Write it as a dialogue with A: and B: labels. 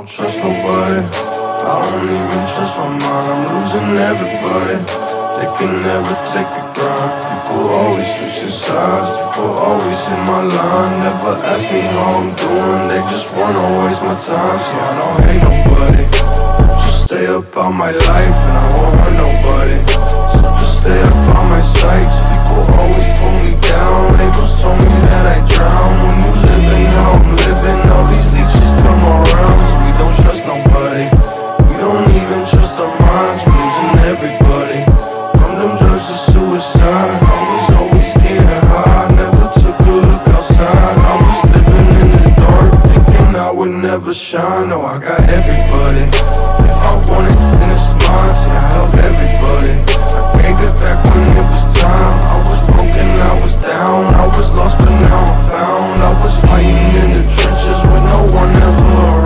A: don't trust nobody. I don't even trust my mind, I'm losing everybody. They can never take the grind. People always switching sides, people always in my line. Never ask me how I'm doing, they just wanna waste my time. So I don't hate nobody, just stay up on my life and I won't hurt nobody. So just stay up on my sights. People always pull me down, labels told me that I drown. When you living how I'm living, all these leeches come around. So we don't trust nobody, we don't even trust our minds. We're losing everybody, from them drugs to suicide. I was always getting high, never took a look outside. I was living in the dark, thinking I would never shine. No, I got everybody, if I want it, then it's mine. See, I help everybody, I gave it back when it was time. I was broken, I was down, I was lost but now I'm found. I was fighting in the trenches with no one ever around.